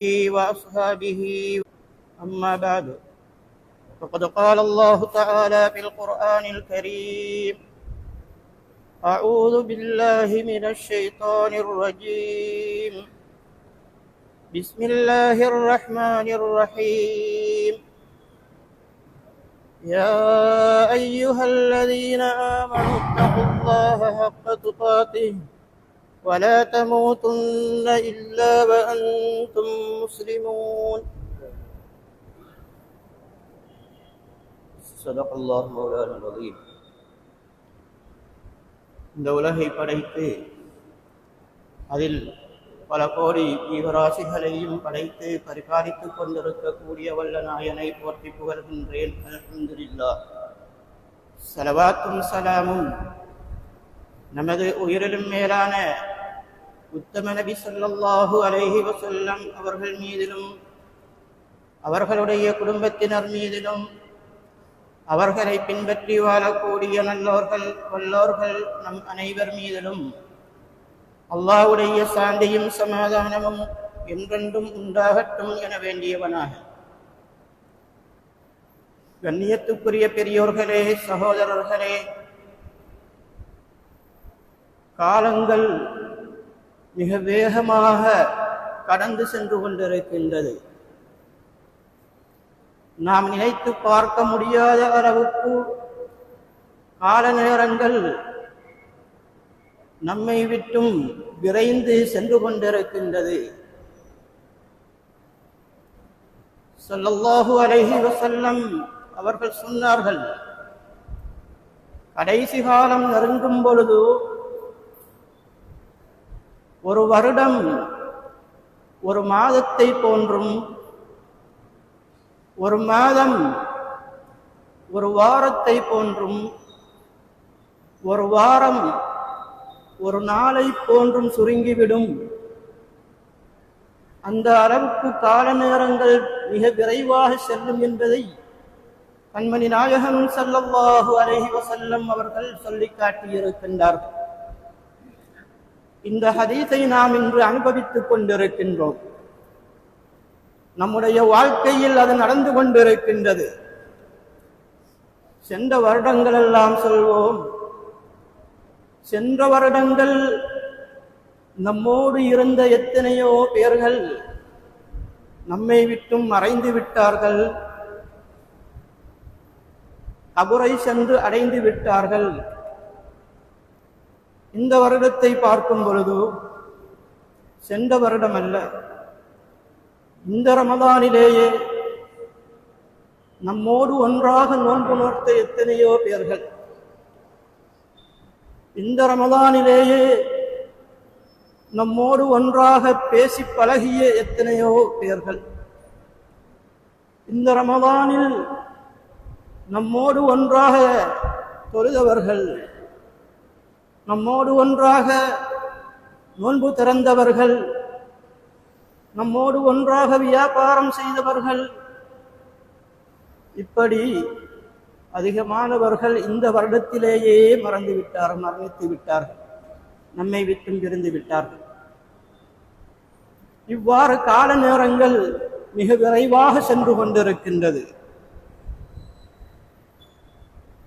وأصحابه. أما بعد، فقد قال الله تعالى في القرآن الكريم: أعوذ بالله من الشيطان الرجيم. بسم الله الرحمن الرحيم. يا أيها الذين آمنوا اتقوا الله حق تقاته ولا تموتن إلا وأنتم مسلمون. صدق الله مولانا العظيم. இந்த உலகை படைத்து அதில் பல கோடி ஜீவராசிகளையும் படைத்து பரிபாலித்துக் கொண்டிருக்கக்கூடிய வல்ல நாயனை போற்றி புகழ்கின்றேன். அல்ஹம்துலில்லாஹ். ஸலவாத்தும் ஸலாமும் நமது உயிரிலும் மேலான உத்தம நபி ஸல்லல்லாஹு அலைஹி வஸல்லம் அவர்கள் மீதிலும் அவர்களுடைய குடும்பத்தினர் மீதிலும் அவர்களை பின்பற்றி வாழக்கூடிய நல்லோர்கள் வல்லோர்கள் நம் அனைவர் மீதிலும் அல்லாஹ்வுடைய சாந்தியும் சமாதானமும் என்றென்றும் உண்டாகட்டும் என வேண்டியவனாக, கண்ணியத்துக்குரிய பெரியோர்களே, சகோதரர்களே, காலங்கள் மிக வேகமாக கடந்து சென்று கொண்டிருக்கின்றது. நாம் நினைத்து பார்க்க முடியாத அளவுக்கு கால நேரங்கள் நம்மை விட்டும் விரைந்து சென்று கொண்டிருக்கின்றது. ஸல்லல்லாஹு அலைஹி வஸல்லம் அவர்கள் சொன்னார்கள், கடைசி காலம் நெருங்கும் பொழுது ஒரு வருடம் ஒரு மாதத்தை போன்றும், ஒரு மாதம் ஒரு வாரத்தை போன்றும், ஒரு வாரம் ஒரு நாளை போன்றும் சுருங்கிவிடும். அந்த அளவுக்கு கால நேரங்கள் மிக விரைவாக செல்லும் என்பதை கண்மணி நாயகம் ஸல்லல்லாஹு அலைஹி வஸல்லம் அவர்கள் சொல்லி காட்டியிருக்கின்றார்கள். இந்த ஹதீஸை நாம் இன்று அனுபவித்துக் கொண்டிருக்கின்றோம். நம்முடைய வாழ்க்கையில் அது நடந்து கொண்டிருக்கின்றது. சென்ற வருடங்கள் எல்லாம் சொல்வோம், சென்ற வருடங்கள் நம்மோடு இருந்த எத்தனையோ பேர்கள் நம்மை விட்டும் மறைந்து விட்டார்கள், கபரை சென்று அடைந்து விட்டார்கள். இந்த வருடத்தை பார்க்கும் பொழுது சென்ற வருடம் அல்ல, இந்த ரமதானிலேயே நம்மோடு ஒன்றாக நோன்பு நோர்த்த எத்தனையோ பேர்கள், இந்த ரமதானிலேயே நம்மோடு ஒன்றாக பேசி பழகிய எத்தனையோ பேர்கள், இந்த ரமதானில் நம்மோடு ஒன்றாக தொழுதவர்கள், நம்மோடு ஒன்றாக நோன்பு திறந்தவர்கள், நம்மோடு ஒன்றாக வியாபாரம் செய்தவர்கள், இப்படி அதிகமானவர்கள் இந்த வருடத்திலேயே மரணித்து விட்டார்கள், நம்மை விட்டும் பிரிந்து விட்டார்கள். இவ்வாறு கால நேரங்கள் மிக விரைவாக சென்று கொண்டிருக்கின்றது.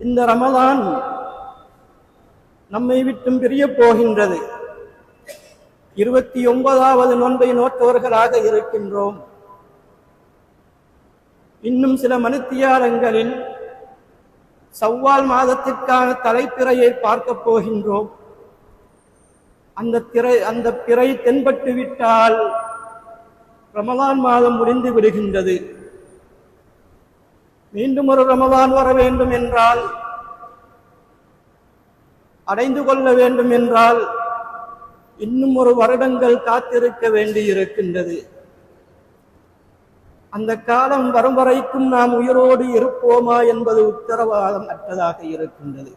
இந்த ரமலான் நம்மை விட்டும் பிரிய போகின்றது. 29வது நோன்பை நோட்டவர்களாக இருக்கின்றோம். இன்னும் சில மணித்தியாலங்களில் சவ்வால் மாதத்திற்கான தலைப்பிறையை பார்க்க போகின்றோம். அந்த பிறை தென்பட்டு விட்டால் ரமலான் மாதம் முடிந்து விடுகின்றது. மீண்டும் ஒரு ரமலான் வர வேண்டும் என்றால், அடைந்து கொள்ள வேண்டும் என்றால் இன்னும் ஒரு வருடங்கள் காத்திருக்க வேண்டி இருக்கின்றது. அந்த காலம் வரும் வரைக்கும் நாம் உயிரோடு இருப்போமா என்பது உத்தரவாதம் அற்றதாக இருக்கின்றது.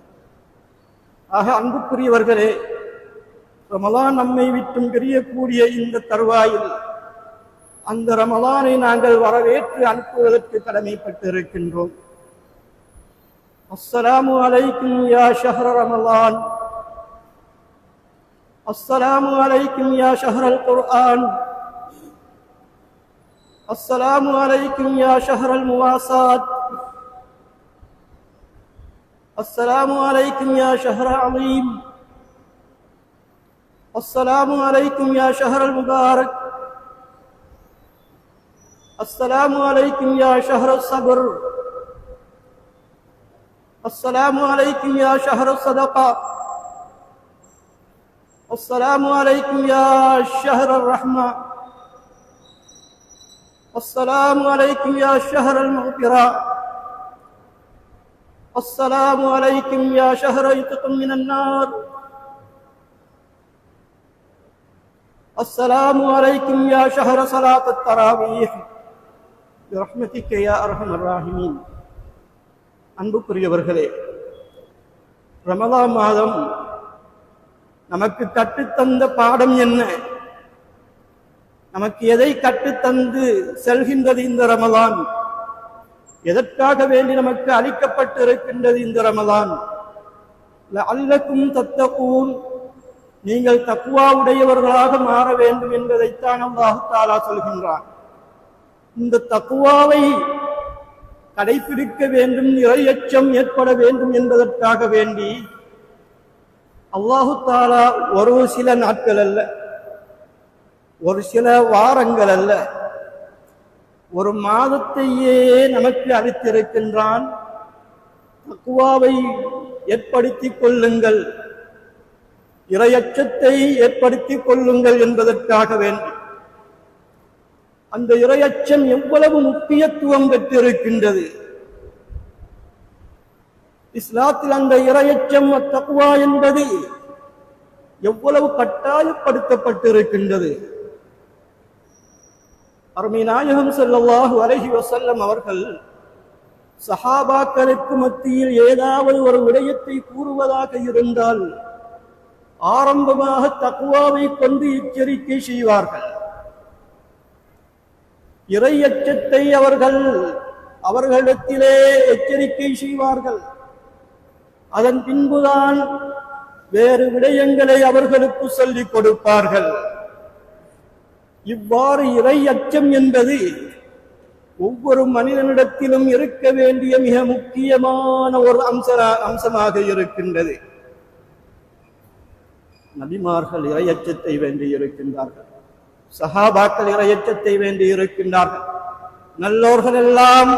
ஆக அன்புக்குரியவர்களே, ரமலான் நம்மை விட்டும் பிரியக்கூடிய இந்த தருவாயில் அந்த ரமலானை நாங்கள் வரவேற்று அனுப்புவதற்கு கடமைப்பட்டிருக்கின்றோம். அஸ்ஸலாமு அலைக்கும் யா ஷஹ்ர ரமலான், அஸ்ஸலாமு அலைக்கும் யா ஷஹ்ரல் குர்ஆன், السلام عليكم يا شهر المواساة. السلام عليكم يا شهر عظيم. السلام عليكم يا شهر المبارك. السلام عليكم يا شهر الصبر. السلام عليكم يا شهر الصدقة. السلام عليكم يا شهر الرحمة. السلام عليكم يا شهر المغفرة. السلام عليكم يا شهر عتق من النار. السلام عليكم يا شهر صلاة التراويح برحمتك يا أرحم الراحمين. அன்புக்குரியவர்களே, ரமலான் மாதம் நமக்கு கற்றுத்தந்த பாடம் என்ன? நமக்கு எதை கற்றுத்தந்து செல்கின்றது இந்த ரமலான்? எதற்காக வேண்டி நமக்கு அளிக்கப்பட்டிருக்கின்றது இந்த ரமலான்? லஅல்லக்கும் தத்தகூன், நீங்கள் தக்வா உடையவர்களாக மாற வேண்டும் என்பதைத்தான் அல்லாஹ் தஆலா சொல்கின்றான். இந்த தக்வாவை கடைபிடிக்க வேண்டும், இறையச்சம் ஏற்பட வேண்டும் என்பதற்காக வேண்டி அல்லாஹ் தஆலா ஒரு சில நாட்கள் அல்ல, ஒரு சில வாரங்கள் அல்ல, ஒரு மாதத்தையே நமக்கு அளித்திருக்கின்றான். தக்வாவை ஏற்படுத்திக் கொள்ளுங்கள், இறையச்சத்தை ஏற்படுத்திக் கொள்ளுங்கள் என்பதற்காக வேண்டி. அந்த இறையச்சம் எவ்வளவு முக்கியத்துவம் பெற்றிருக்கின்றது! இஸ்லாத்தில் அந்த இறையச்சம் தக்வா என்பது எவ்வளவு கட்டாயப்படுத்தப்பட்டிருக்கின்றது! அருமை நாயகம் ஸல்லல்லாஹு அலைஹி வஸல்லம் அவர்கள் சஹாபாக்களுக்கு மத்தியில் ஏதாவது ஒரு விடயத்தை கூறுவதாக இருந்தால் ஆரம்பமாக தக்வாவை கொண்டு எச்சரிக்கை செய்வார்கள். இறையச்சத்தை அவர்களிடத்திலே எச்சரிக்கை செய்வார்கள். அதன் பின்புதான் வேறு விடயங்களை அவர்களுக்கு சொல்லிக் கொடுப்பார்கள். இவ்வாறு இறை அச்சம் என்பது ஒவ்வொரு மனிதனிடத்திலும் இருக்க வேண்டிய மிக முக்கியமான ஒரு அம்சமாக இருக்கின்றது. நபிமார்கள் இறையச்சத்தை வேண்டி இருக்கின்றார்கள், சஹாபாக்கள் இறையச்சத்தை வேண்டி இருக்கின்றார்கள், நல்லோர்கள் எல்லாம்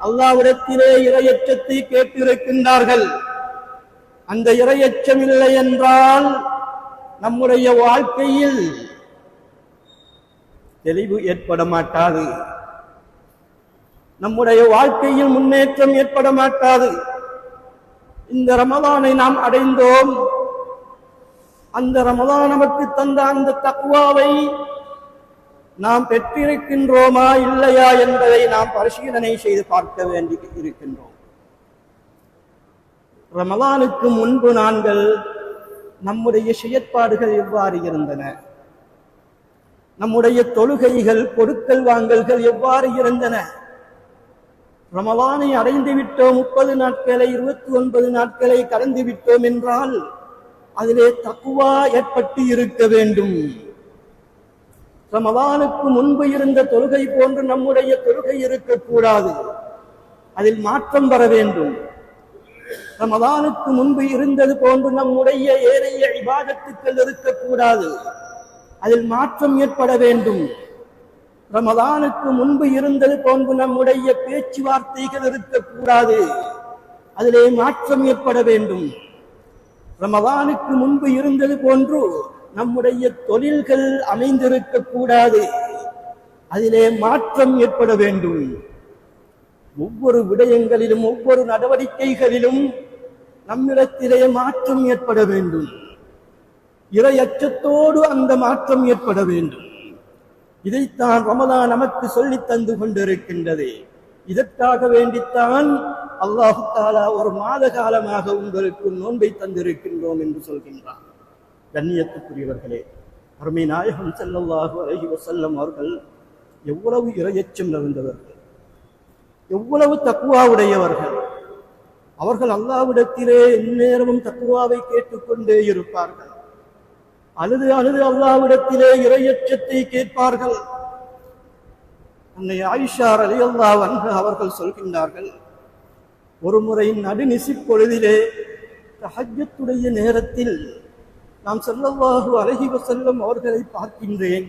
அல்லாஹ்விடத்திலே இறையச்சத்தை கேட்டிருக்கின்றார்கள். அந்த இறையச்சம் இல்லை என்றால் நம்முடைய வாழ்க்கையில் தெளிவு ஏற்பட மாட்டாது, நம்முடைய வாழ்க்கையில் முன்னேற்றம் ஏற்பட மாட்டாது. இந்த ரமலானை நாம் அடைந்தோம். அந்த ரமலான் நமக்கு தந்த அந்த தக்வாவை நாம் பெற்றிருக்கின்றோமா இல்லையா என்பதை நாம் பரிசீலனை செய்து பார்க்க வேண்டி இருக்கின்றோம். ரமலானுக்கு முன்பு நாங்கள் நம்முடைய செயற்பாடுகள் எவ்வாறு இருந்தன? நம்முடைய தொழுகைகள், கொடுக்கல் வாங்கல்கள் எவ்வாறு இருந்தன? ரமலானை அடைந்து விட்டோம், 30 நாட்களை 29 நாட்களை கடந்து விட்டோம் என்றால் அதிலே தக்வா ஏற்பட்டு இருக்க வேண்டும். ரமலானுக்கு முன்பு இருந்த தொழுகை போன்று நம்முடைய தொழுகை இருக்கக்கூடாது, அதில் மாற்றம் வர வேண்டும். ரமலானுக்கு முன்பு இருந்தது போன்று நம்முடைய ஏனைய இபாதத்துக்கள் இருக்கக்கூடாது, அதில் மாற்றம் ஏற்பட வேண்டும். ரமலானுக்கு முன்பு இருந்தது போன்று நம்முடைய பேச்சுவார்த்தைகள் இருக்கக்கூடாது, அதிலே மாற்றம் ஏற்பட வேண்டும். ரமலானுக்கு முன்பு இருந்தது போன்று நம்முடைய தொழில்கள் அமைந்திருக்க கூடாது, அதிலே மாற்றம் ஏற்பட வேண்டும். ஒவ்வொரு விடயங்களிலும், ஒவ்வொரு நடவடிக்கைகளிலும் நம்மிடத்திலே மாற்றம் ஏற்பட வேண்டும். இறை அச்சத்தோடு அந்த மாற்றம் ஏற்பட வேண்டும். இதைத்தான் ரமலான் நமக்கு சொல்லித் தந்து கொண்டிருக்கின்றது. இதற்காக வேண்டித்தான் அல்லாஹ் தஆலா ஒரு மாத காலமாக உங்களுக்கு நோன்பை தந்திருக்கின்றோம் என்று சொல்கின்றான். கண்ணியத்துக்குரியவர்களே, அருமை நாயகம் ஸல்லல்லாஹு அலைஹி வஸல்லம் அவர்கள் எவ்வளவு இறையச்சம் நிறைந்தவர்கள், எவ்வளவு தக்வா உடையவர்கள்! அவர்கள் அல்லாஹ்விடத்திலே எந்நேரமும் தக்வாவை கேட்டுக்கொண்டே இருப்பார்கள். அழுது அழுது அல்லாஹ்விடத்திலே இறையச்சத்தை கேட்பார்கள். அன்னை ஆயிஷா ரலியல்லாஹு அன்ஹா அவர்கள் சொல்கின்றார்கள், ஒரு முறை நடுநிசி பொழுதிலே தஹஜ்ஜுடைய நேரத்தில் நாம் ஸல்லல்லாஹு அலைஹி வஸல்லம் அவர்களை பார்க்கின்றேன்.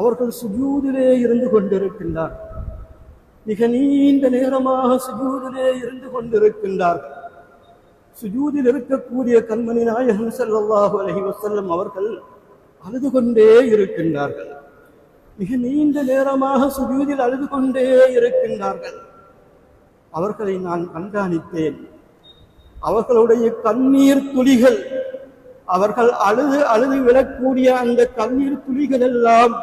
அவர்கள் சுஜூதிலே இருந்து கொண்டிருக்கின்றார்கள். மிக நீண்ட நேரமாக சுஜூதிலே இருந்து கொண்டிருக்கின்றார்கள். சுஜூதில் இருக்கக்கூடிய கண்மணி நாயகம் ஸல்லல்லாஹு அலைஹி வஸல்லம் அவர்கள் அழுது கொண்டே இருக்கின்றார்கள். மிக நீண்ட நேரமாக சுஜூதில் அழுது கொண்டே இருக்கின்றார்கள். அவர்களை நான் கண்காணித்தேன். அவர்களுடைய கண்ணீர் துளிகள், அவர்கள் அழுது அழுது விழக்கூடிய அந்த கண்ணீர் துளிகள் எல்லாம்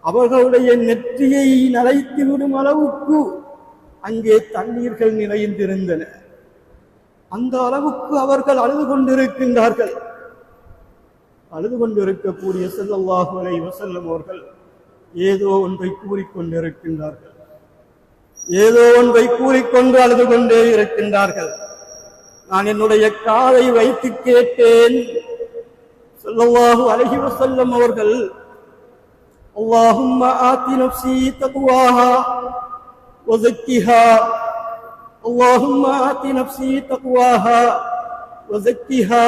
அவர்களுடைய நெற்றியை நனைத்து விடும் அளவுக்கு அங்கே தண்ணீர்கள் நிறைந்திருந்தன. அந்த அளவுக்கு அவர்கள் அழுது கொண்டிருக்கின்றார்கள். அழுது கொண்டிருக்கக்கூடிய ஸல்லல்லாஹு அலைஹி வஸல்லம் அவர்கள் ஏதோ ஒன்றை கூறிக்கொண்டிருக்கின்றார்கள். ஏதோ ஒன்றை கூறிக்கொண்டு அழுது கொண்டே இருக்கின்றார்கள். நான் என்னுடைய காதை வைத்து கேட்டேன். ஸல்லல்லாஹு அலைஹி வஸல்லம் அவர்கள், அல்லாஹும்ம ஆதி நஃப்ஸி தக்வாஹா வ ஸக்கிஹா, அல்லாஹும்ம ஆதி நஃப்ஸி தக்வாஹா வ ஸக்கிஹா,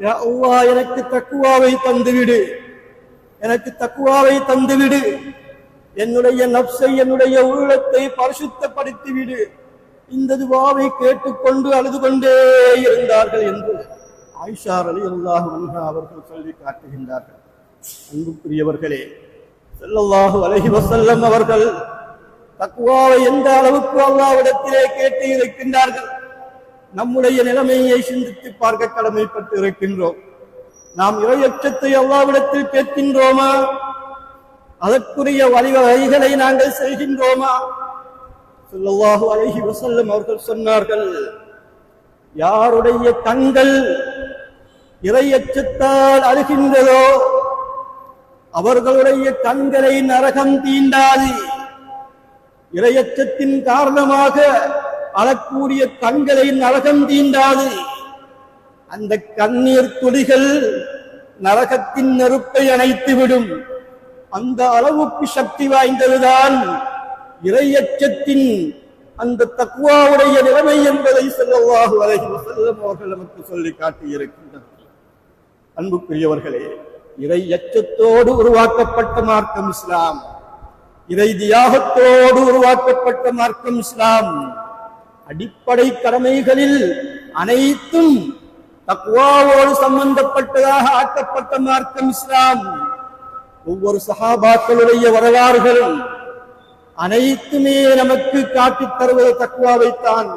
யா அல்லாஹ் எனக்கு தக்வாவை தந்துவிடு, எனக்கு தக்வாவை தந்துவிடு, என்னுடைய நஃப்ஸை என்னுடைய உள்ளத்தை பரிசுத்தப்படுத்திவிடு. இந்த துஆவை கேட்டுக்கொண்டு அழுது கொண்டே இருந்தார்கள் என்று ஆயிஷா ரலியல்லாஹு அன்ஹா அவர்கள் சொல்லி காட்டுகின்றார்கள். அன்புக்குரியவர்களே, ஸல்லல்லாஹு அலைஹி வஸல்லம் அவர்கள் தக்வாவை எந்த அளவுக்கு அல்லாஹ்விடத்திலே கேட்டு இருக்கின்றார்கள். நம்முடைய நிலைமையை சிந்தித்து பார்க்க கடமைப்பட்டு இருக்கின்றோம். நாம் இறையச்சத்தை அல்லாஹ்விடத்தில் கேட்கின்றோமா? அதற்குரிய வழிகளை நாங்கள் செய்கின்றோமா? ஸல்லல்லாஹு அலைஹி வஸல்லம் அவர்கள் சொன்னார்கள், யாருடைய கண்கள் இறையச்சத்தால் அழுகின்றதோ அவர்களுடைய கண்களை நரகம் தீண்டாது. இறையச்சத்தின் காரணமாக அழக்கூடிய கண்களை நரகம் தீண்டாது. அந்த கண்ணீர் துளிகள் நரகத்தின் நெருப்பை அணைத்துவிடும். அந்த அளவுக்கு சக்தி வாய்ந்ததுதான் இறையச்சத்தின் அந்த தக்வாவுடைய நிலைமை என்பதை ஸல்லல்லாஹு அலைஹி வஸல்லம் அவர்கள் நமக்கு சொல்லி காட்டியிருக்கின்றனர். அன்புக்குரியவர்களே, இறை அச்சத்தோடு உருவாக்கப்பட்ட மார்க்கம் இஸ்லாம். இறை தியாகத்தோடு உருவாக்கப்பட்ட மார்க்கம் இஸ்லாம். அடிப்படை கடமைகளில் அனைத்தும் தக்வாவோடு சம்பந்தப்பட்டதாக ஆக்கப்பட்ட மார்க்கம் இஸ்லாம். ஒவ்வொரு சஹாபாக்களுடைய வரலாறுகளும் அனைத்துமே நமக்கு காட்டித் தருவது தக்வாவைத்தான்.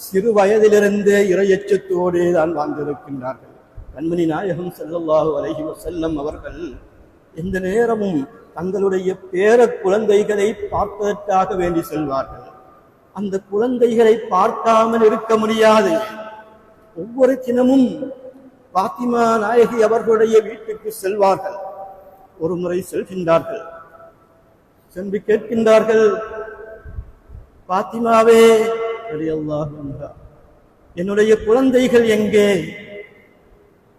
சிறு வயதிலிருந்தே இறையச்சத்தோடே தான் வாழ்ந்திருக்கின்றார்கள். கண்மணி நாயகம் ஸல்லல்லாஹு அலைஹி வஸல்லம் அவர்கள் எந்த நேரமும் தங்களுடைய பேர குழந்தைகளை பார்ப்பதற்காக வேண்டி செல்வார்கள். அந்த குழந்தைகளை பார்க்காமல் இருக்க முடியாது. ஒவ்வொரு தினமும் பாத்திமா நாயகி அவர்களுடைய வீட்டுக்கு செல்வார்கள். ஒரு முறை செல்கின்றார்கள். சென்று கேட்கின்றார்கள், பாத்திமாவே ரலியல்லாஹு அன்ஹா, என்னுடைய குழந்தைகள் எங்கே,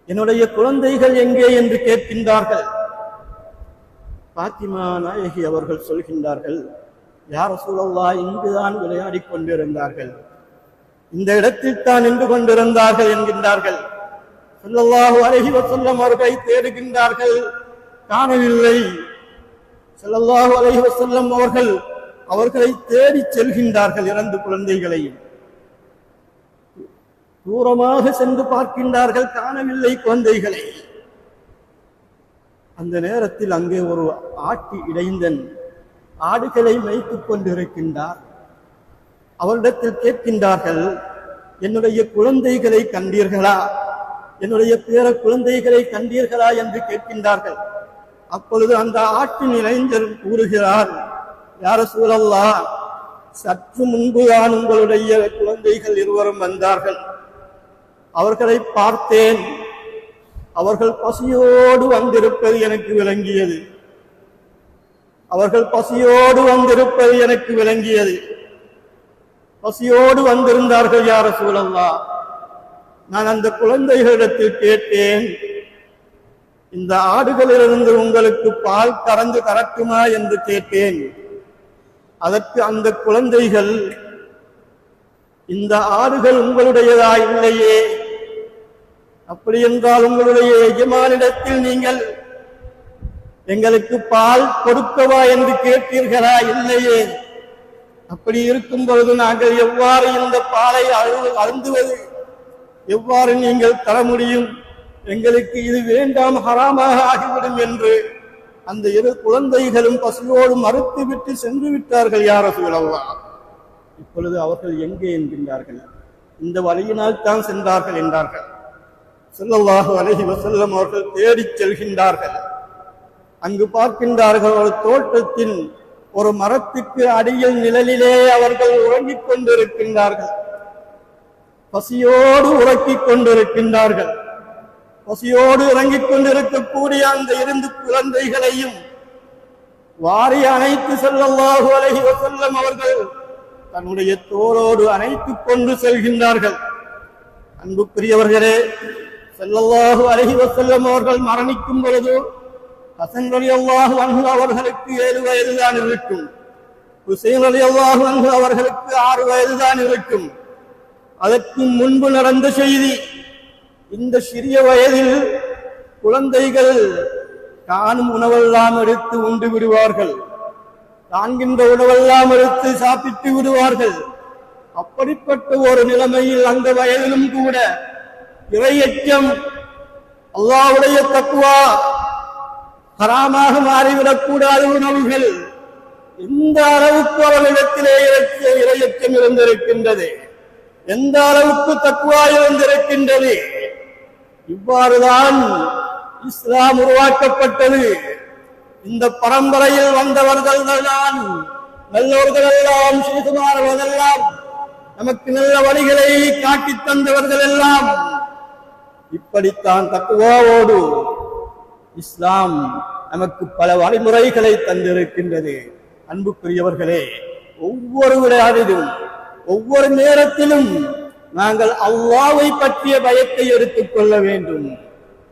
என்னுடைய குழந்தைகள் எங்கே என்று கேட்கின்றார்கள். பாத்திமா நாயகி அவர்கள் சொல்கின்றார்கள், யா ரசூலல்லாஹ், இங்குதான் விளையாடிக் கொண்டிருந்தார்கள், இந்த இடத்தில் தான் நின்று கொண்டிருந்தார்கள் என்கின்றார்கள். ஸல்லல்லாஹு அலைஹி வஸல்லம் அவர்களை தேடுகின்றார்கள், காணவில்லை. ஸல்லல்லாஹு அலைஹி வஸல்லம் அவர்கள் அவர்களை தேடி செல்கின்றார்கள். இரண்டு குழந்தைகளையும் தூரமாக சென்று பார்க்கின்றார்கள், காணவில்லை குழந்தைகளை. அந்த நேரத்தில் அங்கே ஒரு ஆட்டு இடைந்தன் ஆடுகளை மேய்த்துக் கொண்டிருக்கின்றார். அவரிடத்தில் கேட்கின்றார்கள், என்னுடைய குழந்தைகளை கண்டீர்களா, என்னுடைய பேர குழந்தைகளை கண்டீர்களா என்று கேட்கின்றார்கள். அப்பொழுது அந்த ஆட்டின் இளைஞர் கூறுகிறார், யா ரசூலல்லாஹ், சற்று முன்புதான் உங்களுடைய குழந்தைகள் இருவரும் வந்தார்கள், அவர்களை பார்த்தேன், அவர்கள் பசியோடு வந்திருப்பது எனக்கு விளங்கியது, அவர்கள் பசியோடு வந்திருப்பது எனக்கு விளங்கியது. பசியோடு வந்திருந்தார்கள் யா ரசூலல்லாஹ். நான் அந்த குழந்தைகளிடத்தில் கேட்டேன், இந்த ஆடுகளிலிருந்து உங்களுக்கு பால் கறந்து தரட்டுமா என்று கேட்டேன். அதற்கு அந்த குழந்தைகள், இந்த ஆடுகள் உங்களுடையதா? இல்லையே. அப்படி என்றால் உங்களுடைய எஜமானிடத்தில் நீங்கள் எங்களுக்கு பால் கொடுக்கவா என்று கேட்டீர்களா? இல்லையே. அப்படி இருக்கும் பொழுது நாங்கள் எவ்வாறு இந்த பாலை அருந்துவது? எவ்வாறு நீங்கள் தர முடியும்? எங்களுக்கு இது வேண்டாம், ஹராமாக ஆகிவிடும் என்று அந்த இரு குழந்தைகளும் பசியோடு மறுத்துவிட்டு சென்று விட்டார்கள். யா ரசூலல்லாஹ், இப்பொழுது அவர்கள் எங்கே என்கின்றார்கள்? இந்த வழியினால் தான் சென்றார்கள் என்றார்கள். ஸல்லல்லாஹு அலைஹி வஸல்லம் அவர்கள் தேடிச் செல்கின்றார்கள். அங்கு பார்க்கின்றார்கள், ஒரு தோட்டத்தின் ஒரு மரத்துக்கு அடியில் நிழலிலே அவர்கள் உறங்கிக் கொண்டிருக்கின்றார்கள். பசியோடு உறக்கிக் கொண்டிருக்கின்றார்கள். பசியோடு இறங்கிக் கொண்டிருக்கக்கூடிய அந்த இரண்டு குழந்தைகளையும் வாரி அணைத்து ஸல்லல்லாஹு அலைஹி வஸல்லம் அவர்கள் தன்னுடைய தோளோடு அணைத்துக் கொண்டு செல்கின்றார்கள். அன்புக்குரியவர்களே, ஸல்லல்லாஹு அலைஹி வஸல்லம் அவர்கள் மரணிக்கும் பொழுது ஹசன் ரலியல்லாஹு அன்ஹு அவர்களுக்கு 7 வயதுதான் இருக்கும். ஹுசைன் ரலியல்லாஹு அன்ஹு அவர்களுக்கு 6 வயதுதான் இருக்கும். அதற்கு முன்பு நடந்த செய்தி. இந்த சிறிய வயதில் குழந்தைகள் காணும் உணவெல்லாம் எடுத்து உண்டு விடுவார்கள். காண்கின்ற உணவெல்லாம் எடுத்து சாப்பிட்டு விடுவார்கள். அப்படிப்பட்ட ஒரு நிலைமையில் அந்த வயதிலும் கூட இறையச்சம், அல்லாஹ்வுடைய தக்வா, ஹராமாக மாறிவிடக்கூடாத உணவுகள் எந்த அளவுக்கு அவர்களிடத்திலே இறையச்சம் இருந்திருக்கின்றது, எந்த அளவுக்கு தக்வா இருந்திருக்கின்றது. இவ்வாறுதான் இஸ்லாம் உருவாக்கப்பட்டது. இந்த பரம்பரையில் வந்தவர்கள் தான் நல்லவர்கள் எல்லாம், செய்துமாறுவதெல்லாம், நமக்கு நல்ல வழிகளை காட்டித் தந்தவர்கள் எல்லாம் இப்படித்தான் தக்வாவோடு இஸ்லாம் நமக்கு பல வழிமுறைகளை தந்திருக்கின்றது. அன்புக்குரியவர்களே, ஒவ்வொரு விளையாடிலும் ஒவ்வொரு நேரத்திலும் நாங்கள் அல்லாஹ்வை பற்றிய பயத்தை எடுத்துக் கொள்ள வேண்டும்.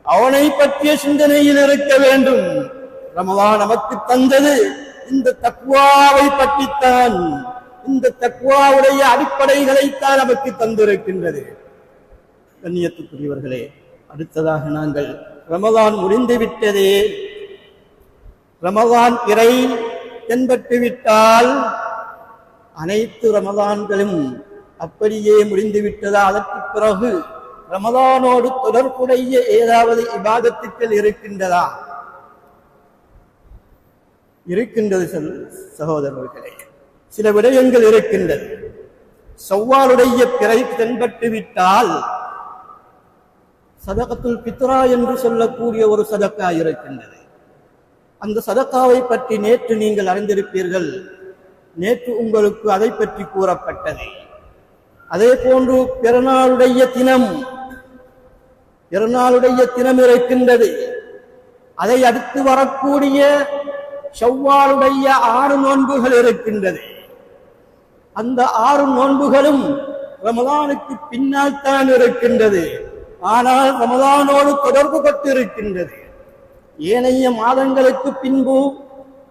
அவனை பற்றிய சிந்தனையில் இருக்க வேண்டும். ரமலான் நமக்கு தந்தது இந்த தக்வாவை பற்றித்தான். இந்த தக்வாவுடைய அடிப்படைகளைத்தான் நமக்கு தந்திருக்கின்றது. கண்ணியத்துக்குரியவர்களே, அடுத்ததாக நாங்கள் ரமலான் முடிந்து விட்டதே, ரமலான் இறை தென்பட்டு விட்டால் அனைத்து ரமலான்களும் அப்படியே முடிந்து விட்டதா? அதற்கு பிறகு ரமலானோடு தொடர்புடைய ஏதாவது இபாதத்துக்கள் இருக்கின்றதா? இருக்கின்றது சகோதரர்களே, சில விடயங்கள் இருக்கின்றது. ஷவ்வாலுடைய பிறை தென்பட்டு விட்டால் சதகத்துல் ஃபித்ரா என்று சொல்லக்கூடிய ஒரு சதக்கா இருக்கின்றது. அந்த சதக்காவை பற்றி நேற்று நீங்கள் அறிந்திருப்பீர்கள். நேற்று உங்களுக்கு அதை பற்றி கூறப்பட்டது. அதே போன்று பிறநாளுடைய தினம் இருக்கின்றது. அதை அடுத்து வரக்கூடிய ஷவ்வாலுடைய 6 நோன்புகள் இருக்கின்றது. அந்த 6 நோன்புகளும் ரமலானுக்கு பின்னால் தான் இருக்கின்றது. ஆனால் ரமலானோடு தொடர்பு பட்டு இருக்கின்றது. ஏனைய மாதங்களுக்கு பின்பு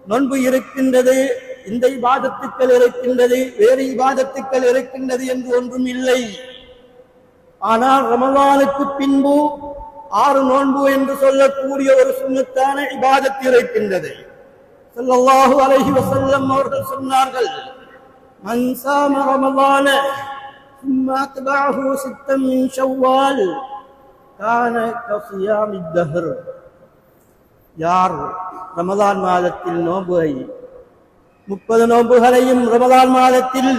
நோன்பு இருக்கின்றது, இந்த இபாதத்துக்கள் இருக்கின்றது, வேறு இபாதத்துக்கள் இருக்கின்றது என்று ஒன்றும் இல்லை. ஆனால் ரமலானுக்கு பின்பு 6 நோன்பு என்று சொல்லக்கூடிய ஒரு சுன்னத்தான இபாதத் இருக்கின்றது. ஸல்லல்லாஹு அலைஹி வஸல்லம் அவர்கள் சொன்னார்கள், மன் ஸாம ரமலான ثم أتبعه 6 من شوال كان كصيام الدهر. யார் ரமலான் மாதத்தில் நோன்பை 30 நோன்புகளையும் ரமலான் மாதத்தில்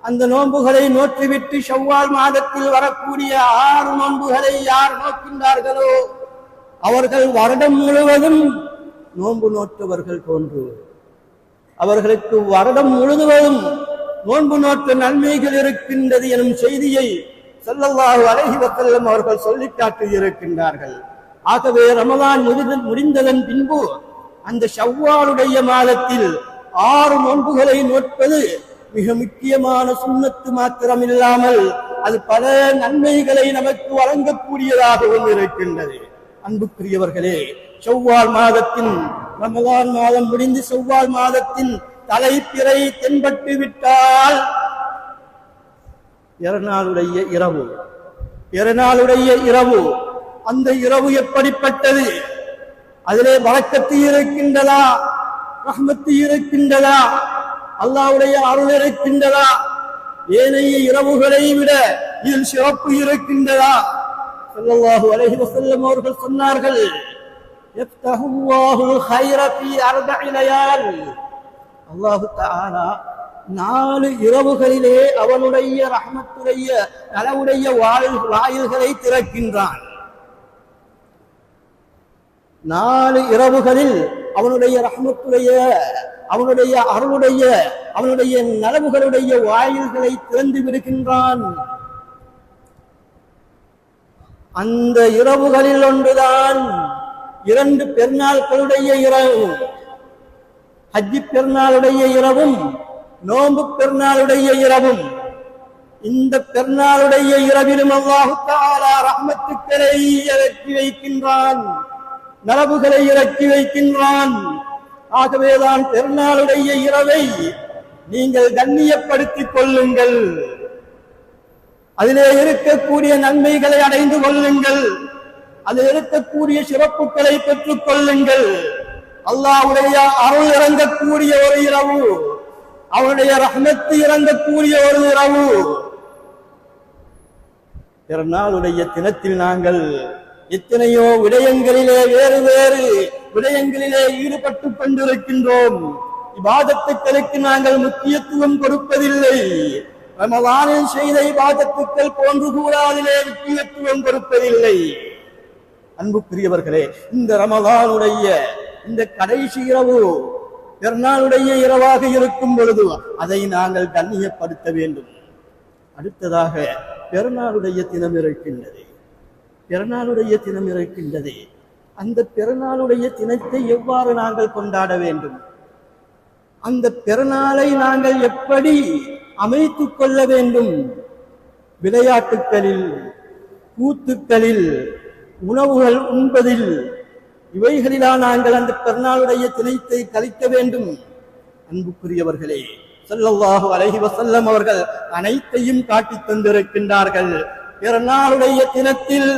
அந்த நோன்புகளை நோற்றிவிட்டு ஷவ்வால் மாதத்தில் வரக்கூடிய 6 நோன்புகளை யார் நோக்கின்றார்களோ அவர்கள் வருடம் முழுவதும் நோன்பு நோற்றவர்கள் போன்று, அவர்களுக்கு வருடம் முழுவதும் நோன்பு நோற்ற நன்மைகள் இருக்கின்றது எனும் செய்தியை ஸல்லல்லாஹு அலைஹி வஸல்லம் அவர்கள் சொல்லிக் காட்டியிருக்கின்றார்கள். ஆகவே ரமலான் முடிந்ததன் பின்பு அந்த ஷவ்வாலுடைய மாதத்தில் 6 நோன்புகளை நோட்பது மிக முக்கியமான சுன்னத்து மாத்திரமில்லாமல் அது பல நன்மைகளை நமக்கு வழங்கக்கூடியதாகவும் இருக்கின்றது. அன்புக்குரியவர்களே, ஷவ்வால் மாதத்தின் ரமலான் மாதம் முடிந்து ஷவ்வால் மாதத்தின் தலைப்பிறை தென்பட்டு விட்டால் பிறநாளுடைய இரவு அந்த இரவு எப்படிப்பட்டது? அதிலே பரக்கத்து இருக்கின்றதா? ரஹ்மத்து இருக்கின்றதா? அல்லாஹ்வுடைய அருள் இருக்கின்றதா? ஏனைய இரவுகளை விட இதில் சிறப்பு இருக்கின்றதா? ஸல்லல்லாஹு அலைஹி வஸல்லம் அவர்கள் சொன்னார்கள், யஃப்தஹுல்லாஹுல் கைர ஃபீ அர்பஇ லயால். அல்லாஹ் தஆலா 4 இரவுகளிலே அவனுடைய ரஹ்மத்துடைய நலவுடைய வாயில்களை திறக்கின்றான். 4 இரவுகளில் அவனுடைய ரஹ்மத்துடைய, அவனுடைய அருளுடைய, அவனுடைய நலவுகளுடைய வாயில்களை திறந்து விடுகின்றான். அந்த இரவுகளில் ஒன்றுதான் 2 பெருநாட்களுடைய இரவு, ஹஜ்ஜி பெருநாளுடைய இரவும் நோன்பு பெருநாளுடைய இரவும். இந்த பெருநாளுடைய இரவிலும் அல்லாஹ் தஆலா ரஹ்மத்துக்களை இறக்கி வைக்கின்றான், நலவுகளை இறக்கி வைக்கின்றான். ஆகவேதான் பெருநாளுடைய இரவை நீங்கள் கண்ணியப்படுத்திக் கொள்ளுங்கள், அதிலே இருக்கக்கூடிய நன்மைகளை அடைந்து கொள்ளுங்கள், அதில் இருக்கக்கூடிய சிறப்புகளை பெற்றுக் கொள்ளுங்கள். அல்லாஹ்வுடைய அருள் இறங்கக்கூடிய ஒரு இரவு, அவனுடைய ரஹ்மத்து இறங்கக்கூடிய ஒரு இரவு. பிறநாளுடைய தினத்தில் நாங்கள் எத்தனையோ விடயங்களிலே வேறு வேறு விடயங்களிலே ஈடுபட்டு கொண்டிருக்கின்றோம். இபாதத்துக்களுக்கு நாங்கள் முக்கியத்துவம் கொடுப்பதில்லை. ரமலானில் செய்த இபாதத்துக்கள் போன்று கூட அதிலே முக்கியத்துவம் கொடுப்பதில்லை. அன்புக்குரியவர்களே, இந்த ரமலானுடைய இந்த கடைசி இரவு பெருநாளுடைய இரவாக இருக்கும் பொழுது அதை நாங்கள் கண்ணியப்படுத்த வேண்டும். அடுத்ததாக பெருநாளுடைய தினம் இருக்கின்றது. அந்த பெருநாளுடைய தினத்தை எவ்வாறு நாங்கள் கொண்டாட வேண்டும்? அந்த பெருநாளை நாங்கள் எப்படி அமைத்துக் கொள்ள வேண்டும்? விளையாட்டுக்களில், கூத்துக்களில், உணவுகள் உண்பதில், இவைகளிலா நாங்கள் அந்த பெருநாளுடைய தினத்தை கழிக்க வேண்டும்? அன்புக்குரியவர்களே, ஸல்லல்லாஹு அலைஹி வஸல்லம் அவர்கள் அனைத்தையும் காட்டித் தந்திருக்கின்றார்கள். பிறநாளுடைய தினத்தில்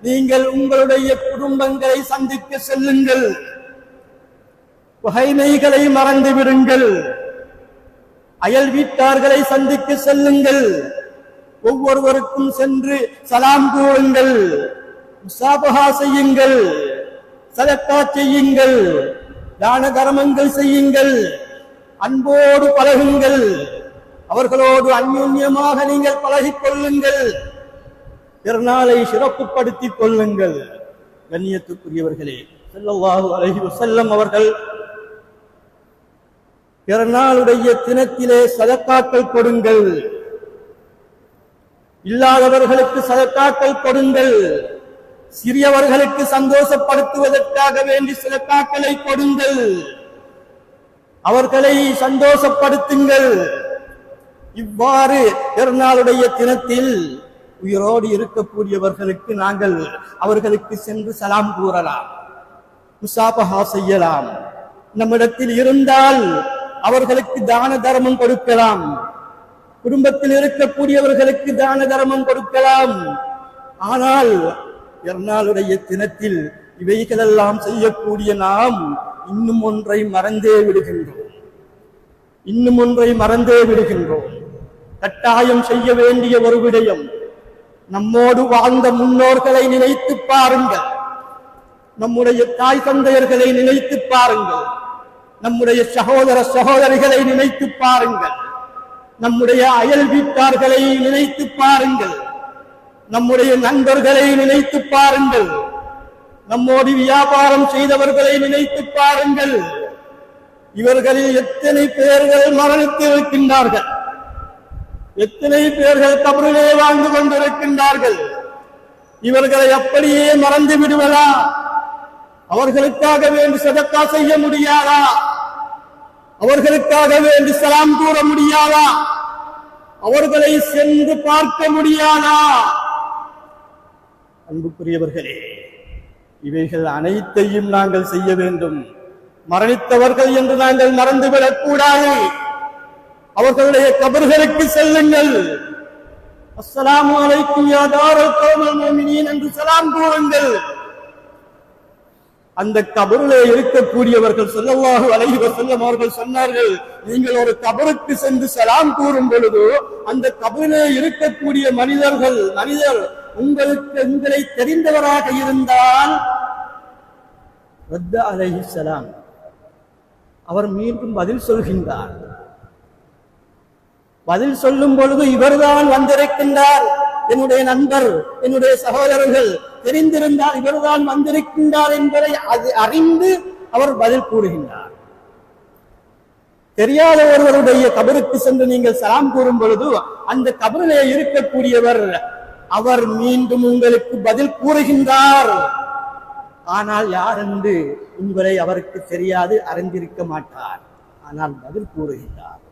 நீங்கள் உங்களுடைய குடும்பங்களை சந்திக்க செல்லுங்கள், பகைமைகளை மறந்து விடுங்கள், அயல் வீட்டார்களை சந்திக்க செல்லுங்கள், ஒவ்வொருவருக்கும் சென்று சலாம் கூறுங்கள், முசாபஹா செய்யுங்கள், சதக்கா செய்யுங்கள், தான தர்மங்கள் செய்யுங்கள், அன்போடு பழகுங்கள், அவர்களோடு அந்யோன்யமாக நீங்கள் பழகிக் கொள்ளுங்கள், பிறநாளை சிறப்புப்படுத்திக் கொள்ளுங்கள். கண்ணியத்துக்குரியவர்களே, ஸல்லல்லாஹு அலைஹி வஸல்லம் அவர்கள் பிறநாளுடைய தினத்திலே சதக்காக்கள் கொடுங்கள், இல்லாதவர்களுக்கு சதக்காக்கள் கொடுங்கள், சிறியவர்களுக்கு சந்தோஷப்படுத்துவதற்காக வேண்டி சதக்காக்களை கொடுங்கள், அவர்களை சந்தோஷப்படுத்துங்கள். இவ்வாறு பிறநாளுடைய தினத்தில் உயிரோடு இருக்கக்கூடியவர்களுக்கு நாங்கள் அவர்களுக்கு சென்று சலாம் கூறலாம், முசாபஹா செய்யலாம். நம்மிடத்தில் இருந்தால் அவர்களுக்கு தான தர்மம் கொடுக்கலாம், குடும்பத்தில் இருக்கக்கூடியவர்களுக்கு தான தர்மம் கொடுக்கலாம். ஆனால் பிறநாளுடைய தினத்தில் இவைகளெல்லாம் செய்யக்கூடிய நாம் இன்னும் ஒன்றை மறந்தே விடுகின்றோம். கட்டாயம் செய்ய வேண்டிய ஒரு விடயம், நம்மோடு வாழ்ந்த முன்னோர்களை நினைத்து பாருங்கள், நம்முடைய தாய் தந்தையர்களை நினைத்து பாருங்கள், நம்முடைய சகோதர சகோதரிகளை நினைத்து பாருங்கள், நம்முடைய அயல் வீட்டார்களை நினைத்து பாருங்கள், நம்முடைய நண்பர்களை நினைத்து பாருங்கள், நம்மோடு வியாபாரம் செய்தவர்களை நினைத்து பாருங்கள். இவர்களில் எத்தனை பேர்கள் மரணித்திருக்கின்றார்கள், எத்தனை பேர்கள் கபரிலே வாழ்ந்து கொண்டிருக்கின்றார்கள். இவர்களை அப்படியே மறந்து விடுவதா? அவர்களுக்காக வேண்டி சதக்கா செய்ய முடியாதா? அவர்களுக்காக வேண்டி சலாம் கூற முடியாதா? அவர்களை சென்று பார்க்க முடியாதா? அன்புக்குரியவர்களே, இவைகள் அனைத்தையும் நாங்கள் செய்ய வேண்டும். மரணித்தவர்கள் என்று நாங்கள் மறந்துவிடக் கூடாது. அவர்களுடைய கபர்களுக்கு செல்லுங்கள். அஸ்ஸலாமு அலைக்கும் யா தாரல் கௌமில் முஃமினீன் என்று சலாம் கூறுங்கள். அந்த கபரிலே இருக்கக்கூடியவர்கள் ஸல்லல்லாஹு அலைஹி வஸல்லம் அவர்கள் சொன்னார்கள், நீங்கள் ஒரு கபருக்கு சென்று சலாம் கூறும் பொழுது அந்த கபரிலே இருக்கக்கூடிய மனிதர் உங்களை தெரிந்தவராக இருந்தால் ரத்த அலைஹிஸ்ஸலாம் அவர் மீண்டும் பதில் சொல்கின்றார். பதில் சொல்லும் பொழுது இவர்தான் வந்திருக்கின்றார், என்னுடைய நண்பர், என்னுடைய சகோதரர்கள் தெரிந்திருந்தால் இவர்தான் வந்திருக்கின்றார் என்பதை அறிந்து அவர் பதில் கூறுகின்றார். தெரியாத ஒருவருடைய கபருக்கு சென்று நீங்கள் சலாம் கூறும் பொழுது அந்த கபரிலே இருக்கக்கூடியவர் அவர் மீண்டும் உங்களுக்கு பதில் கூறுகின்றார். ஆனால் யார் என்று உங்களை அவருக்கு தெரியாது, அறிந்திருக்க மாட்டார். ஆனால் பதில் கூறுகின்றார்.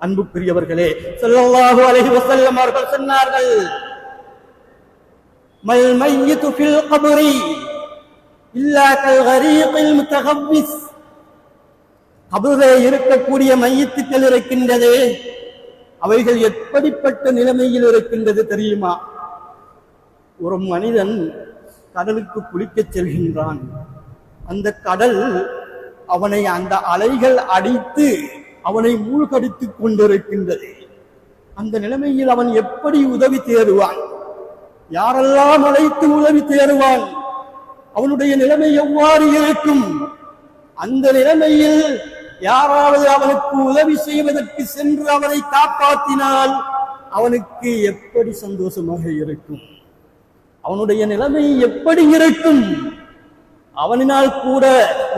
அன்புக்குரியவர்களே, ஸல்லல்லாஹு அலைஹி வஸல்லம் அவர்கள் சொன்னார்கள், மல் மையிது ஃபில் கப்ரி இல்லா கல் கரீகில் முத்தகவ்விஸ். கபரிலே இருக்கக்கூடிய மையத்துக்கள் இருக்கின்றதே, அவைகள் எப்படிப்பட்ட நிலைமையில் இருக்கின்றது தெரியுமா? ஒரு மனிதன் கடலுக்கு குளிக்கச் செல்கின்றான். அந்த கடல் அவனை, அந்த அலைகள் அடித்து அவனை மூழ்கடித்துக் கொண்டிருக்கின்றது. அந்த நிலைமையில் அவன் எப்படி உதவி தேடுவான்? யாரெல்லாம் அழைத்து உதவி தேடுவான்? அவனுடைய நிலைமை எவ்வாறு இருக்கும்? அந்த நிலைமையில் யாராவது அவனுக்கு உதவி செய்வதற்கு சென்று அவனை காப்பாற்றினால் அவனுக்கு எப்படி சந்தோஷமாக இருக்கும்? அவனுடைய நிலைமை எப்படி இருக்கும்? அவனால் கூட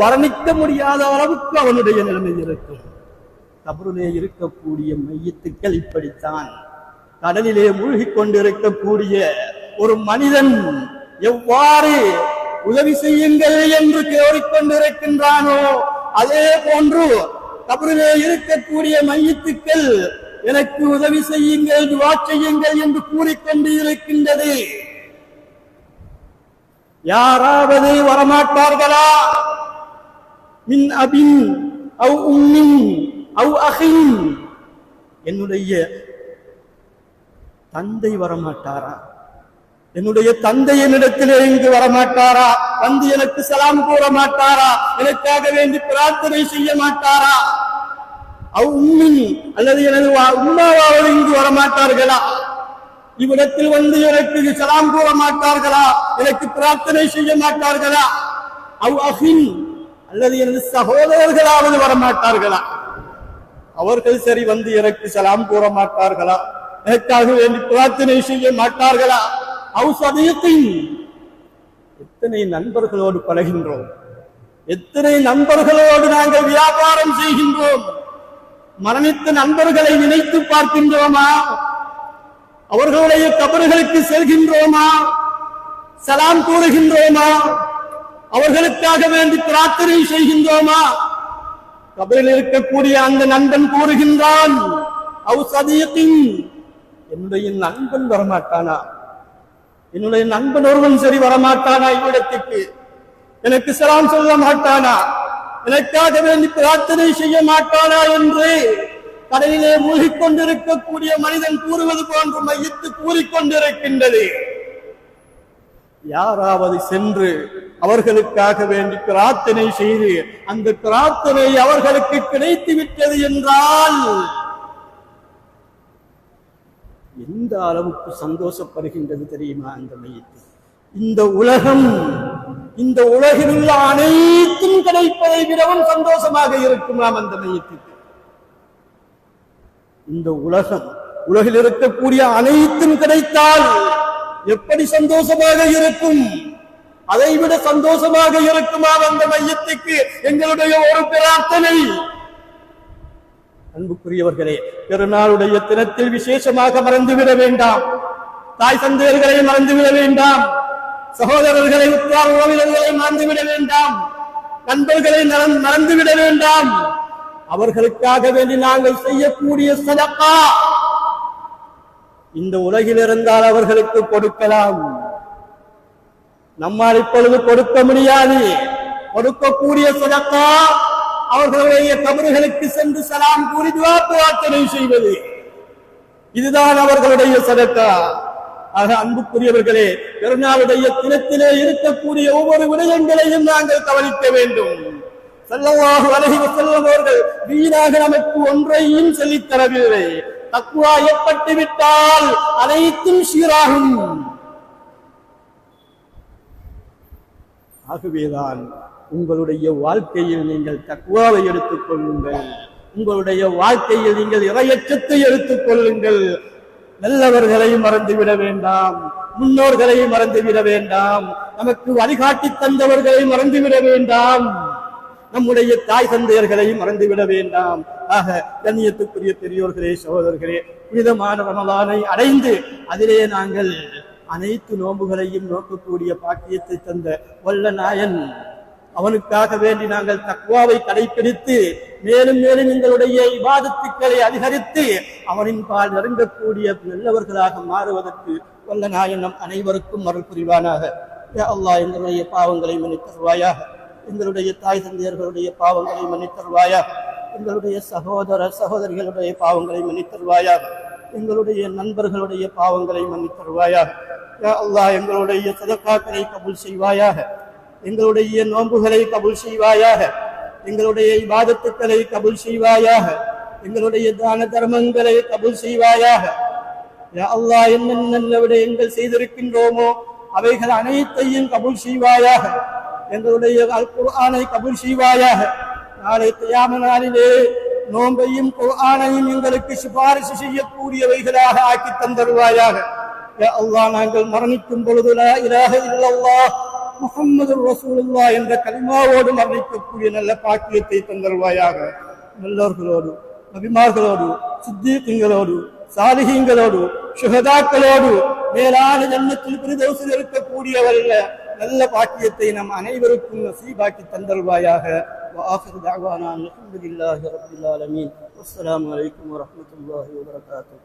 வர்ணிக்க முடியாத அளவுக்கு அவனுடைய நிலைமை இருக்கும். கபரிலே இருக்கக்கூடிய மையத்துக்கள் இப்படித்தான். கடலிலே மூழ்கிக் கொண்டிருக்கக்கூடிய ஒரு மனிதன் எவ்வாறு உதவி செய்யுங்கள் என்று கோரிக்கொண்டிருக்கின்றானோ அதே போன்று கபரிலே இருக்கக்கூடிய மையத்துக்கள் எனக்கு உதவி செய்யுங்கள், துஆ செய்யுங்கள் என்று கூறிக்கொண்டு இருக்கின்றது. யாராவது வரமாட்டார்களா? மின் அபின் அவ் உம்மின் அவ் அஹின், என்னுடைய தந்தை வரமாட்டாரா? என்னுடைய தந்தை என்னிடத்திலே இங்கு வரமாட்டாரா? வந்து எனக்கு சலாம் கூற மாட்டாரா? எனக்காக வேண்டி பிரார்த்தனை செய்ய மாட்டாரா? அவ் உம்மின், அல்லது எனது உம்மாவாவது இங்கு வரமாட்டார்களா? இவ்விடத்தில் வந்து எனக்கு சலாம் கூற மாட்டார்களா? எனக்கு பிரார்த்தனை செய்ய மாட்டார்களா? அவ் அஹின், அல்லது எனது சகோதரர்களாவது வரமாட்டார்களா? அவர்கள் சரி வந்து எனக்கு சலாம் கூற மாட்டார்களா? எனக்காக வேண்டி பிரார்த்தனை செய்ய மாட்டார்களா? அவ் சதீகின், எத்தனை நண்பர்களோடு பழகின்றோம், எத்தனை நண்பர்களோடு நாங்கள் வியாபாரம் செய்கின்றோம். மரணித்த நண்பர்களை நினைத்து பார்க்கின்றோமா? அவர்களுடைய கபர்களுக்கு செல்கின்றோமா? சலாம் கூறுகின்றோமா? அவர்களுக்காக வேண்டி பிரார்த்தனை செய்கின்றோமா? கபரில் இருக்கக்கூடிய அந்த நண்பன் கூறுகின்றான், அவ் சதீகின், என்னுடைய நண்பன் வரமாட்டானா? என்னுடைய நண்பன் ஒருவன் சரி வரமாட்டானா? இவ்விடத்துக்கு எனக்கு சலாம் சொல்ல மாட்டானா? எனக்காக வேண்டி பிரார்த்தனை செய்ய மாட்டானா என்று கடலிலே மூழ்கிக் கொண்டிருக்கக்கூடிய மனிதன் கூறுவது போன்று மையத்து கூறிக்கொண்டிருக்கின்றது. யாராவது சென்று அவர்களுக்காக வேண்டி பிரார்த்தனை செய்து அந்த பிரார்த்தனை அவர்களுக்கு கிடைத்து விட்டது என்றால் எந்த அளவுக்கு சந்தோஷப்படுகின்றது தெரியுமா அந்த மையத்து? இந்த உலகம், இந்த உலகில் உள்ள அனைத்தும் கிடைப்பதை விடவும் சந்தோஷமாக இருக்குமாம் அந்த மையத்துக்கு. இந்த உலகில் இருக்கக்கூடிய அனைத்தும் கிடைத்தால் எப்படி சந்தோஷமாக இருக்கும்? அதைவிட சந்தோஷமாக இருக்குமா அந்த மையத்துக்கு எங்களுடைய ஒரு பிரார்த்தனை? அன்புக்குரியவர்களே, பெருநாளுடைய தினத்தில் விசேஷமாக மறந்துவிட வேண்டாம். தாய் தந்தையர்களை மறந்துவிட வேண்டாம். சகோதரர்களை, உற்றார் உறவினர்களை மறந்துவிட வேண்டாம். நண்பர்களை மறந்துவிட வேண்டாம். அவர்களுக்காக வேண்டி நாங்கள் செய்யக்கூடிய சதகா இந்த உலகில் இருந்தால் அவர்களுக்கு கொடுக்கலாம். நம்மால் இப்பொழுது கொடுக்க முடியாது. கொடுக்கக்கூடிய சதக்கா அவர்களுடைய கபறுகளுக்கு சென்று சலாம் கூறி துஆ பிரார்த்தனை செய்வது, இதுதான் அவர்களுடைய சதக்கா. ஆக அன்புக்குரியவர்களே, பெருநாளுடைய தினத்திலே இருக்கக்கூடிய ஒவ்வொரு விடயங்களையும் நாங்கள் கவனிக்க வேண்டும். ஸல்லல்லாஹு அலைஹி வஸல்லம் அவர்கள் வீணாக நமக்கு ஒன்றையும் சொல்லித் தரவில்லை. தக்வா ஏற்பட்டு விட்டால் அனைத்தும் சீராகும். ஆகவேதான் உங்களுடைய வாழ்க்கையில் நீங்கள் தக்வாவை எடுத்துக் கொள்ளுங்கள். உங்களுடைய வாழ்க்கையில் நீங்கள் இறையச்சத்தை எடுத்துக் கொள்ளுங்கள். நல்லவர்களை மறந்துவிட வேண்டாம், முன்னோர்களை மறந்துவிட வேண்டாம், நமக்கு வழிகாட்டி தந்தவர்களை மறந்துவிட வேண்டாம், நம்முடைய தாய் தந்தையர்களை மறந்துவிட வேண்டாம். ஆக கண்ணியத்துக்குரிய பெரியோர்களே, சகோதரர்களே, புனிதமான ரமலானை அடைந்து அதிலே நாங்கள் அனைத்து நோன்புகளையும் நோக்கக்கூடிய பாக்கியத்தை தந்த வல்ல நாயன் அவனுக்காக வேண்டி நாங்கள் தக்வாவை கடைபிடித்து மேலும் மேலும் எங்களுடைய இபாதத்துக்களை அதிகரித்து அவனின் பால் நெருங்கக்கூடிய நல்லவர்களாக மாறுவதற்கு வல்ல நாயன் நம் அனைவருக்கும் அருள் புரிவானாக. யா அல்லாஹ், எங்களுடைய பாவங்களை மன்னித்தருள்வாயாக, எங்களுடைய தாய் தந்தையர்களுடைய பாவங்களை மன்னித்தருள்வாயாக, எங்களுடைய சகோதர சகோதரிகளுடைய பாவங்களை மன்னித்தருள்வாயாக, எங்களுடைய நண்பர்களுடைய பாவங்களை மன்னித்தருள்வாயாக. யா அல்லாஹ், எங்களுடைய சதக்காக்களை கபூல் செய்வாயாக, எங்களுடைய நோன்புகளை கபூல் செய்வாயாக, எங்களுடைய இபாதத்துக்களை கபூல் செய்வாயாக, எங்களுடைய தான தர்மங்களை கபூல் செய்வாயாக. யா அல்லாஹ், என்னென்ன நல்ல விடயங்கள் செய்திருக்கின்றோமோ அவைகள் அனைத்தையும் கபூல் செய்வாயாக, எங்களுடைய அல் குர்ஆனை கபூல் செய்வாயாக. நாளை கியாம நாளிலே நோன்பையும் குர்ஆனையும் எங்களுக்கு சிபாரிசு செய்யக்கூடியவைகளாக ஆக்கி தந்தருவாயாக. யா அல்லாஹ், நாங்கள் மரணிக்கும் பொழுது லா இலாஹ இல்லல்லாஹ் முஹம்மதுர் ரசூலுல்லாஹ் என்ற கலிமாவோடு மரணிக்கக்கூடிய நல்ல பாக்கியத்தை தந்தருவாயாக. நல்லோர்களோடு, நபிமார்களோடு, சித்தீகங்களோடு, சாலிஹீங்களோடு, ஷுஹதாக்களோடு மேலான ஜன்னத்துல் ஃபிர்தௌஸில் இருக்கக்கூடியவர்கள் நல்ல பாக்கியத்தை நம் அனைவருக்கும் நசீபாக்கி தந்தருவாயாக. وآخر دعوانا الحمد لله رب العالمين والسلام عليكم ورحمة الله وبركاته.